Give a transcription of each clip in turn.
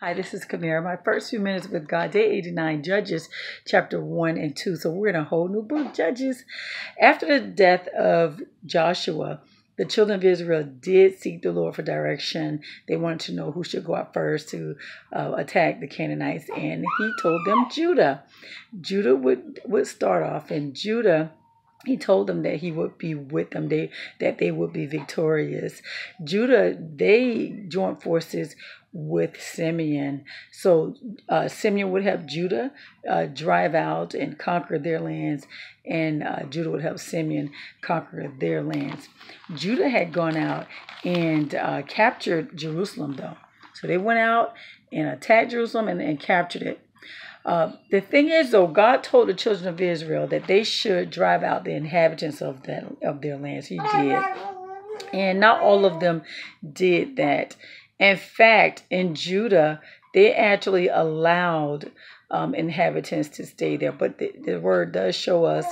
Hi, this is Kamera. My first few minutes with God, day 89, Judges, chapter 1 and 2. So we're in a whole new book, Judges. After the death of Joshua, the children of Israel did seek the Lord for direction. They wanted to know who should go out first to attack the Canaanites, and he told them Judah. Judah would start off, and Judah, he told them that he would be with them, that they would be victorious. Judah, they joined forces with Simeon. So Simeon would help Judah drive out and conquer their lands, and Judah would help Simeon conquer their lands. Judah had gone out and captured Jerusalem, though. So they went out and attacked Jerusalem and captured it. The thing is, though, God told the children of Israel that they should drive out the inhabitants of their lands. He did. And not all of them did that. In fact, in Judah, they actually allowed inhabitants to stay there. But the word does show us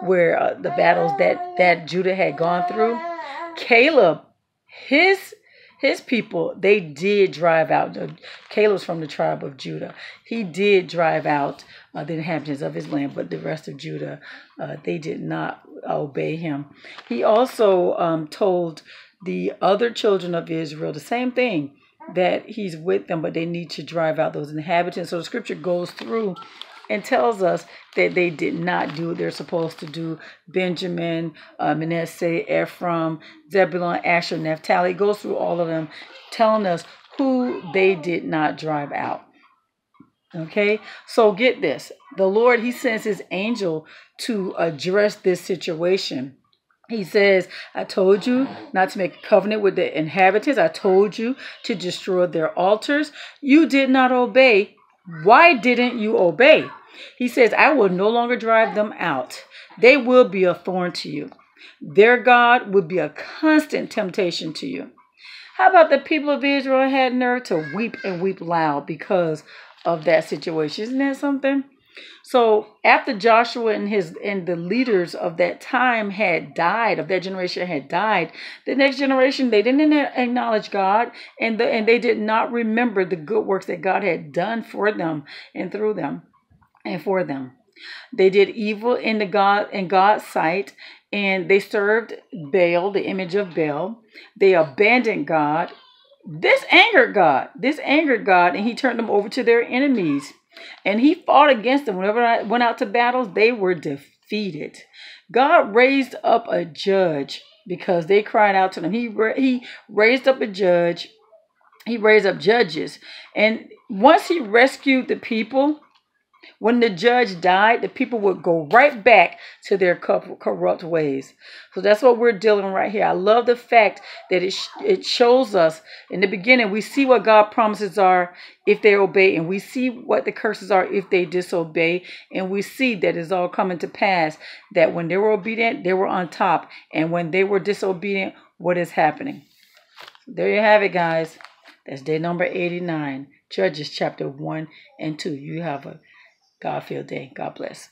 where the battles that Judah had gone through. Caleb, his people, they did drive out. Caleb's from the tribe of Judah. He did drive out the inhabitants of his land, but the rest of Judah, they did not obey him. He also told the other children of Israel the same thing, that he's with them, but they need to drive out those inhabitants. So the scripture goes through and tells us that they did not do what they're supposed to do. Benjamin, Manasseh, Ephraim, Zebulun, Asher, Naphtali. It goes through all of them, telling us who they did not drive out. Okay, so get this. The Lord, he sends his angel to address this situation. He says, I told you not to make a covenant with the inhabitants. I told you to destroy their altars. You did not obey. Why didn't you obey? He says, I will no longer drive them out. They will be a thorn to you. Their God would be a constant temptation to you. How about the people of Israel had nerve to weep and weep loud because of that situation? Isn't that something? So after Joshua and the leaders of that time had died, of that generation had died, the next generation, they didn't acknowledge God, and they did not remember the good works that God had done for them and through them and for them. They did evil in God's sight, and they served Baal, the image of Baal. They abandoned God. This angered God, and he turned them over to their enemies. And he fought against them. Whenever I went out to battles, they were defeated. God raised up a judge because they cried out to him. He raised up a judge. He raised up judges. And once he rescued the people, when the judge died, the people would go right back to their corrupt ways. So that's what we're dealing with right here. I love the fact that it shows us in the beginning, we see what God's promises are if they obey, and we see what the curses are if they disobey, and we see that it's all coming to pass, that when they were obedient, they were on top, and when they were disobedient, what is happening? There you have it, guys. That's day number 89, Judges chapter 1 and 2. You have a God-filled day. God bless.